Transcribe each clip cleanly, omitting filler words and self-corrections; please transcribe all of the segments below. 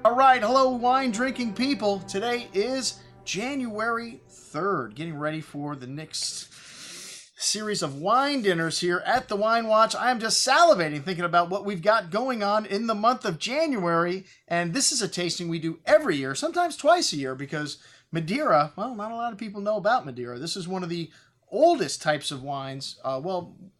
All right, hello wine drinking people. Today is January 3rd, getting ready for the next series of wine dinners here at the Wine Watch. I am just salivating thinking about what we've got going on in the month of January, and this is a tasting we do every year, sometimes twice a year, because Madeira, well, not a lot of people know about Madeira. This is one of the oldest types of wines,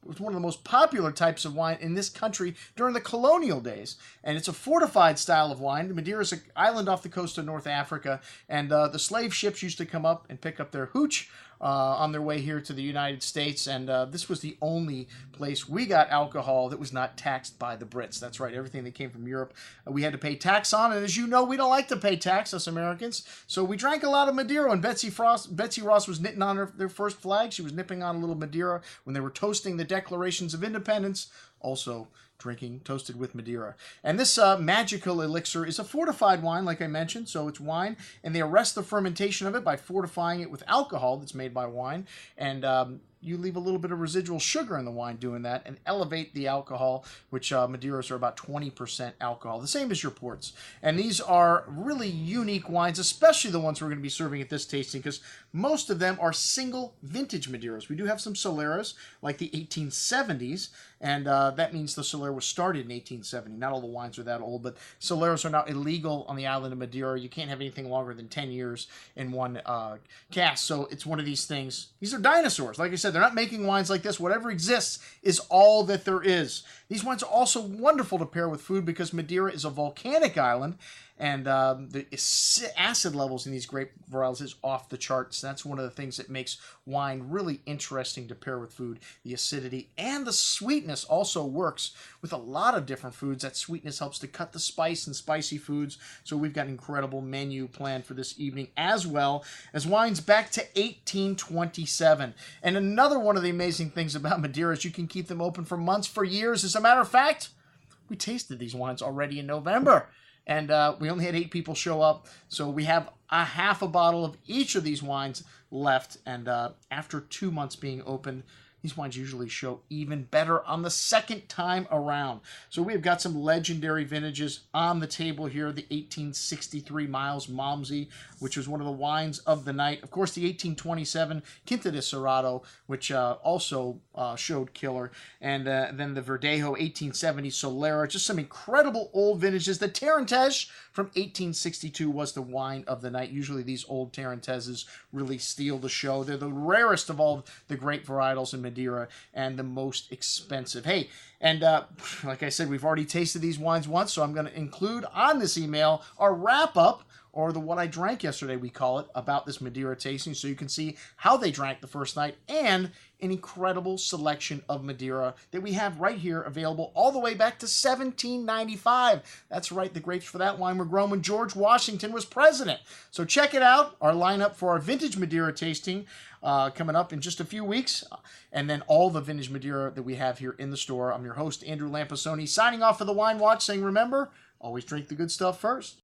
it's one of the most popular types of wine in this country during the colonial days. And it's a fortified style of wine. Madeira is an island off the coast of North Africa, and the slave ships used to come up and pick up their hooch on their way here to the United States, and this was the only place we got alcohol that was not taxed by the Brits. That's right, everything that came from Europe we had to pay tax on, and as you know, we don't like to pay tax, us Americans, so we drank a lot of Madeira. When Betsy Ross was knitting on their first flag, she was nipping on a little Madeira. When they were toasting the Declarations of Independence, also toasted with Madeira. And this magical elixir is a fortified wine, like I mentioned, so it's wine, and they arrest the fermentation of it by fortifying it with alcohol that's made by wine, and you leave a little bit of residual sugar in the wine doing that and elevate the alcohol, which Madeiras are about 20% alcohol, the same as your ports. And these are really unique wines, especially the ones we're going to be serving at this tasting, because most of them are single vintage Madeiras. We do have some Soleras, like the 1870s, and that means the Solera was started in 1870. Not all the wines are that old, but Soleras are now illegal on the island of Madeira. You can't have anything longer than 10 years in one cask, so it's one of these things. These are dinosaurs. Like I said, they're not making wines like this. Whatever exists is all that there is. These wines are also wonderful to pair with food because Madeira is a volcanic island, and the acid levels in these grape varietals is off the charts. That's one of the things that makes wine really interesting to pair with food. The acidity and the sweetness also works with a lot of different foods. That sweetness helps to cut the spice in spicy foods. So we've got an incredible menu planned for this evening, as well as wines back to 1827. And another one of the amazing things about Madeira is you can keep them open for months, for years. As a matter of fact, we tasted these wines already in November. And we only had 8 people show up, so we have a half a bottle of each of these wines left. And after 2 months being open, these wines usually show even better on the second time around. So we've got some legendary vintages on the table here. The 1863 Miles Malmsey, which was one of the wines of the night. Of course, the 1827 Quinta de Cerrado, which also showed killer. And then the Verdejo 1870 Solera. Just some incredible old vintages. The Tarentaise from 1862 was the wine of the night. Usually these old Tarentaises really steal the show. They're the rarest of all the grape varietals in Madeira and the most expensive. Hey, and like I said, we've already tasted these wines once, so I'm going to include on this email our wrap-up, or the What I Drank Yesterday, we call it, about this Madeira tasting, so you can see how they drank the first night, and an incredible selection of Madeira that we have right here available all the way back to 1795. That's right, the grapes for that wine were grown when George Washington was president. So check it out, our lineup for our vintage Madeira tasting coming up in just a few weeks, and then all the vintage Madeira that we have here in the store. I'm your host, Andrew Lampasoni, signing off for the Wine Watch, saying remember, always drink the good stuff first.